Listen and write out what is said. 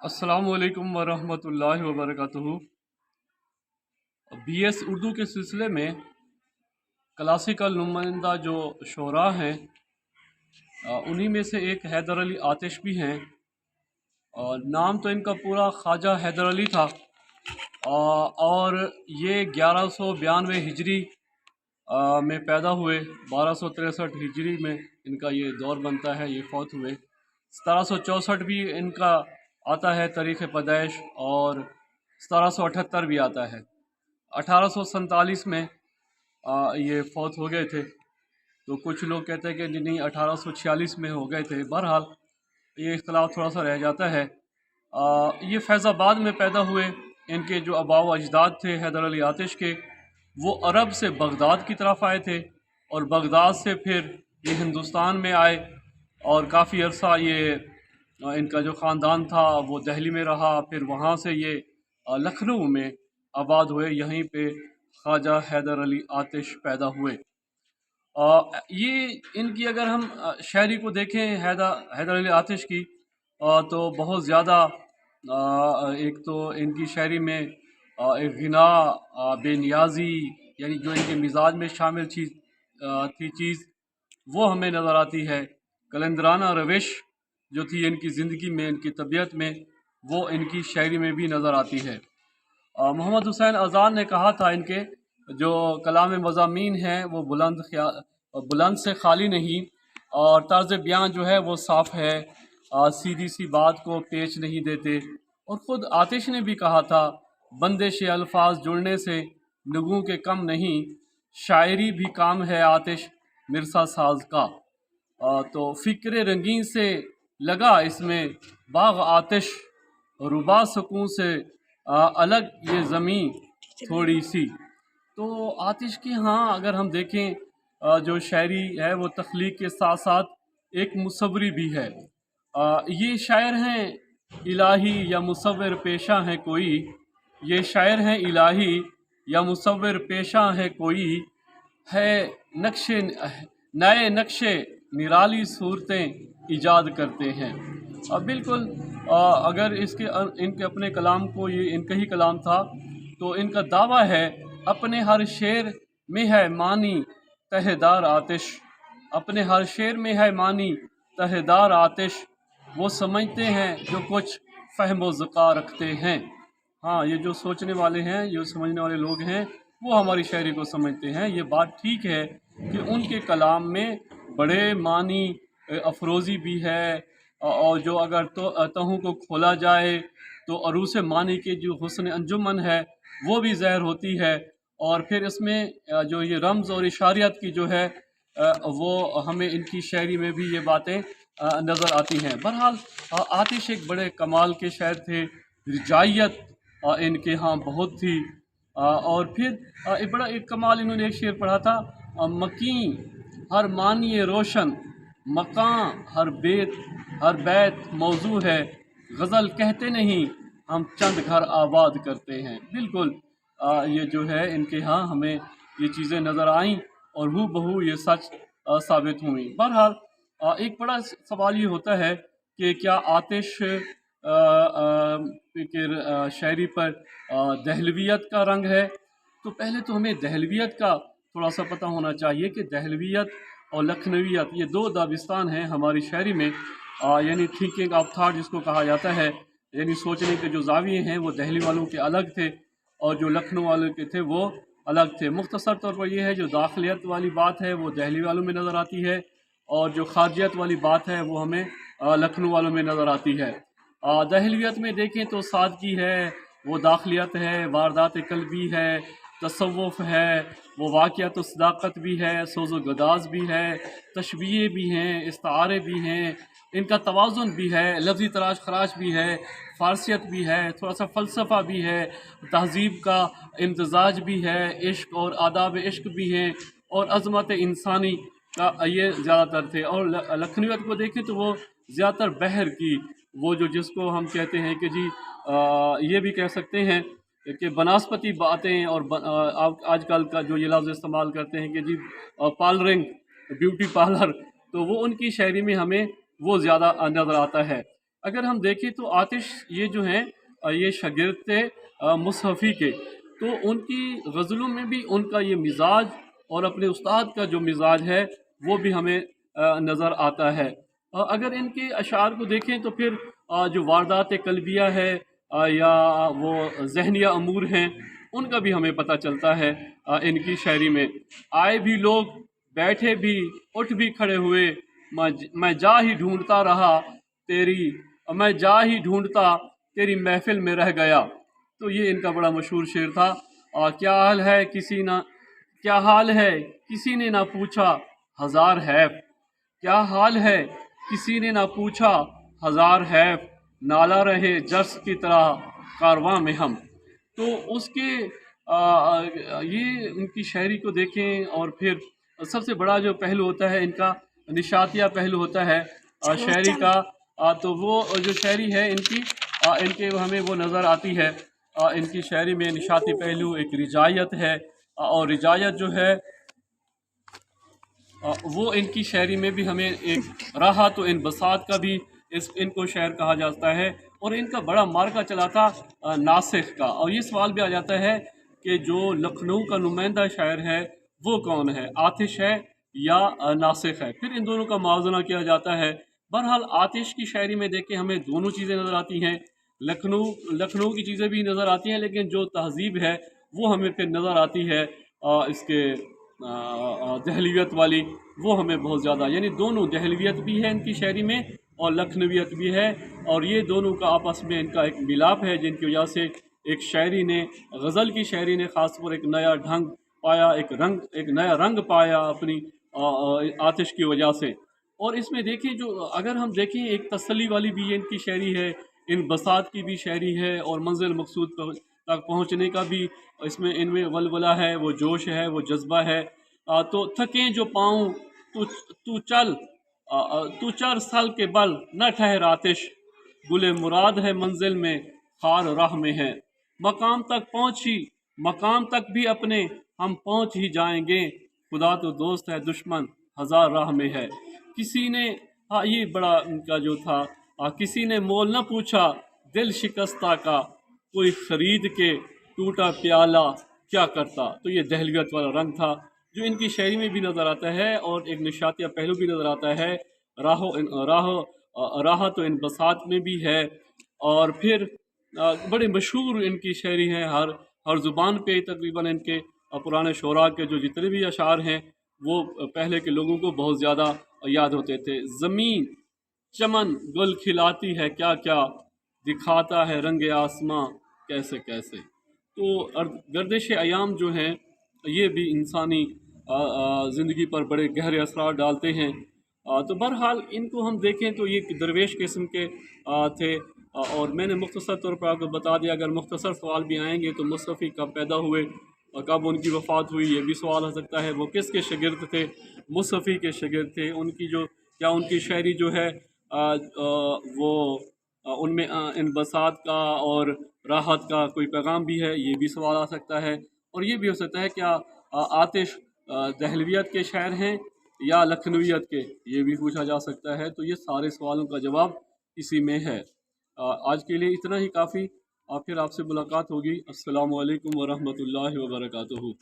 अस्सलाम वालेकुम वरहमतुल्लाहि वबरकातुहू। BS उर्दू के सिलसिले में क्लासिकल नुमाइंदा जो शोरा हैं, उन्हीं में से एक हैदर अली आतिश भी हैं। और नाम तो इनका पूरा ख्वाजा हैदर अली था। और ये 1192 हिजरी में पैदा हुए। 1263 हिजरी में इनका ये दौर बनता है, ये फौत हुए। 1764 भी इनका आता है तारीख़ पैदाइश, और 1778 भी आता है। 1847 में ये फौत हो गए थे। तो कुछ लोग कहते हैं कि नहीं, 1846 में हो गए थे। बहरहाल ये इख्तलाफ थोड़ा सा रह जाता है। ये फैज़ाबाद में पैदा हुए। इनके जो आबा व अजदाद थे हैदर अली आतिश के, वो अरब से बगदाद की तरफ आए थे, और बगदाद से फिर ये हिंदुस्तान में आए, और काफ़ी अरसा ये इनका जो ख़ानदान था वो दिल्ली में रहा। फिर वहाँ से ये लखनऊ में आबाद हुए। यहीं पे ख्वाजा हैदर अली आतिश पैदा हुए। ये इनकी अगर हम शायरी को देखें हैदर अली आतिश की, तो बहुत ज़्यादा एक तो इनकी शायरी में एक गिना, बेनियाजी, यानी जो इनके मिजाज में शामिल चीज़ वो हमें नज़र आती है। कलंदराना रविश जो थी इनकी ज़िंदगी में, इनकी तबीयत में, वो इनकी शायरी में भी नज़र आती है। मोहम्मद हुसैन आज़ाद ने कहा था, इनके जो कलाम मज़ामीन हैं वो बुलंद से खाली नहीं, और तर्ज़ बयां जो है वो साफ़ है, सीधी सी बात को पेच नहीं देते। और ख़ुद आतिश ने भी कहा था, बंदिश अल्फाज जुड़ने से नगूं के कम नहीं, शायरी भी काम है आतिश मिर्सा साज का। तो फ़िक्र रंगीन से लगा इसमें बाग़ आतिश, रुबा सुकून से अलग ये ज़मीं थोड़ी सी। तो आतिश की हाँ अगर हम देखें, जो शायरी है वो तख्लीक के साथ साथ एक मुसव्वरी भी है। ये शायर हैं इलाही या मुसव्विर पेशा है कोई, ये शायर हैं इलाही या मुसव्विर पेशा है कोई, है नक्शे नए नक्शे निराली सूरतें ईजाद करते हैं। बिल्कुल, अगर इनके अपने कलाम को, ये इनका ही कलाम था, तो इनका दावा है अपने हर शेर में है मानी तहेदार आतिश, अपने हर शेर में है मानी तहेदार आतिश, वो समझते हैं जो कुछ फ़हम ज़का रखते हैं। हाँ, ये जो सोचने वाले हैं, जो समझने वाले लोग हैं, वो हमारी शायरी को समझते हैं। ये बात ठीक है कि उनके कलाम में बड़े मानी अफरोज़ी भी है, और जो अगर तहों को खोला जाए तो अरूस मानी के जो हुस्न अंजुमन है वो भी ज़ाहिर होती है। और फिर इसमें जो ये रम्ज़ और इशारियत की जो है, वो हमें इनकी शायरी में भी ये बातें नज़र आती हैं। बहरहाल आतिश एक बड़े कमाल के शायर थे। रिजायत इनके यहाँ बहुत थी। और फिर एक कमाल, इन्होंने एक शेर पढ़ा था, मकीं हर मानी रोशन, मकां हर बैत मौजू है, गज़ल कहते नहीं हम चंद घर आबाद करते हैं। बिल्कुल, ये जो है इनके यहाँ हमें ये चीज़ें नज़र आईं, और हूबहू ये सच साबित हुई। बहरहाल एक बड़ा सवाल ये होता है कि क्या आतिश के शायरी पर दहलवियत का रंग है? तो पहले तो हमें दहलवियत का थोड़ा सा पता होना चाहिए कि दहलवियत और लखनवियत ये दो दाबिस्तान हैं हमारी शायरी में। यानी थिंकिंग ऑफ थाट जिसको कहा जाता है, यानी सोचने के जो ज़ाविये हैं वो दिल्ली वालों के अलग थे, और जो लखनऊ वालों के थे वो अलग थे। मुख्तसर तौर पर यह है, जो दाखिलियत वाली बात है वो दिल्ली वालों में नज़र आती है, और जो खारजियत वाली बात है वो हमें लखनऊ वालों में नज़र आती है। दहलवियत में देखें तो सादगी है, वो दाखिलियत है, वारदात कल्बी है, तसव्वुफ़ है, वो वाक़ियत व सदाक़त भी है, सोज़ व गदाज़ भी है, तशबीहे भी हैं, इस्तारे भी हैं, इनका तवाज़ुन भी है, लफ्ज़ी तराश खराश भी है, फ़ारसियत भी है, थोड़ा सा फ़लसफ़ा भी है, तहज़ीब का इम्तिज़ाज भी है, इश्क और आदाब इश्क भी हैं, और अज़मत इंसानी का ये ज़्यादातर थे। और लखनवियत को देखें तो वो ज़्यादातर बहर की, वो जो जिसको हम कहते हैं कि जी ये भी कह सकते हैं कि बनस्पति बातें, और आजकल का जो ये लफ्ज़ इस्तेमाल करते हैं कि जी पार्लरिंग, ब्यूटी पार्लर, तो वो उनकी शायरी में हमें वो ज़्यादा नज़र आता है। अगर हम देखें तो आतिश ये जो हैं ये शागिर्द थे मुसहफ़ी के, तो उनकी गज़लों में भी उनका ये मिजाज और अपने उस्ताद का जो मिजाज है वो भी हमें नज़र आता है। अगर इनके अशार को देखें तो फिर जो वारदात कल्बिया है या वो ज़हनिया अमूर हैं, उनका भी हमें पता चलता है इनकी शायरी में। आए भी लोग, बैठे भी, उठ भी खड़े हुए, मैं जा ही ढूंढता रहा तेरी, मैं जा ही ढूंढता तेरी महफिल में रह गया। तो ये इनका बड़ा मशहूर शेर था। क्या हाल है किसी ना, क्या हाल है किसी ने ना पूछा, हज़ार हैफ, क्या हाल है किसी ने ना पूछा, हज़ार हैफ, नाला रहे जर्स की तरह कारवां में हम। तो उसके ये उनकी शायरी को देखें। और फिर सबसे बड़ा जो पहलू होता है इनका, निशातिया पहलू होता है शायरी का। तो वो जो शायरी है इनकी, इनके हमें वो नज़र आती है इनकी शायरी में निशाती पहलू एक रिजायत है। और रिजायत जो है वो इनकी शायरी में भी हमें एक रहा। तो इन बसात का भी इनको शायर कहा जाता है। और इनका बड़ा मार्का चला था नासिख का। और ये सवाल भी आ जाता है कि जो लखनऊ का नुमाइंदा शायर है वो कौन है, आतिश है या नासिख है। फिर इन दोनों का मुआवजना किया जाता है। बहरहाल आतिश की शायरी में देखें हमें दोनों चीज़ें नज़र आती हैं, लखनऊ लखनऊ की चीज़ें भी नज़र आती हैं, लेकिन जो तहजीब है वो हमें फिर नज़र आती है इसके दहलीवियत वाली, वो हमें बहुत ज़्यादा, यानी दोनों दहलीवियत भी है इनकी शायरी में और लखनवियत भी है। और ये दोनों का आपस में इनका एक मिलाप है, जिनकी वजह से एक शायरी ने, गज़ल की शायरी ने ख़ास पर एक नया ढंग पाया, एक नया रंग पाया अपनी आतिश की वजह से। और इसमें देखें, जो अगर हम देखें, एक तसल्ली वाली भी इनकी शायरी है, इन बसात की भी शायरी है, और मंजिल मकसूद तक पहुँचने का भी इसमें इनमें वलवला है, वो जोश है, वो जज्बा है। तो थकें जो पाऊँ, तू तू चल, तू चल सल के बल, न ठहर आतिश, गुले मुराद है मंजिल में, खार राह में है। मकाम तक पहुँची, मकाम तक भी अपने हम पहुँच ही जाएंगे, खुदा तो दोस्त है दुश्मन हज़ार राह में है। किसी ने, ये बड़ा उनका जो था, किसी ने मोल न पूछा दिल शिकस्ता का, कोई ख़रीद के टूटा प्याला क्या करता। तो ये दहलियत वाला रंग था जो इनकी शायरी में भी नज़र आता है, और एक निशातिया पहलू भी नज़र आता है। राह तो इन बसात में भी है। और फिर बड़े मशहूर इनकी शायरी है, हर ज़ुबान पे तकरीबन इनके पुराने शोरा के जो जितने भी अशार हैं वो पहले के लोगों को बहुत ज़्यादा याद होते थे। ज़मीन चमन गुल खिलाती है क्या क्या, दिखाता है रंग आसमां कैसे कैसे। तो गर्दिश अयाम जो हैं ये भी इंसानी ज़िंदगी पर बड़े गहरे असरार डालते हैं। तो बहरहाल इनको हम देखें तो ये दरवेश किस्म के थे। और मैंने मुख्तसर तौर पर आपको बता दिया। अगर मुख्तसर सवाल भी आएंगे तो मुस्तफ़ी कब पैदा हुए और कब उनकी वफ़ात हुई, ये भी सवाल हो सकता है। वो किसके शागिर्द थे, मुस्तफ़ी के शागिर्द थे। उनकी जो, क्या उनकी शायरी जो है वो उनमें इन बसात का और राहत का कोई पैगाम भी है, ये भी सवाल आ सकता है। और ये भी हो सकता है क्या आतिश दहलवियत के शायर हैं या लखनवियत के, ये भी पूछा जा सकता है। तो ये सारे सवालों का जवाब इसी में है। आज के लिए इतना ही काफ़ी। फिर आपसे मुलाकात होगी। अस्सलामु अलैकुम वरहमतुल्लाहि वबरकातुहू।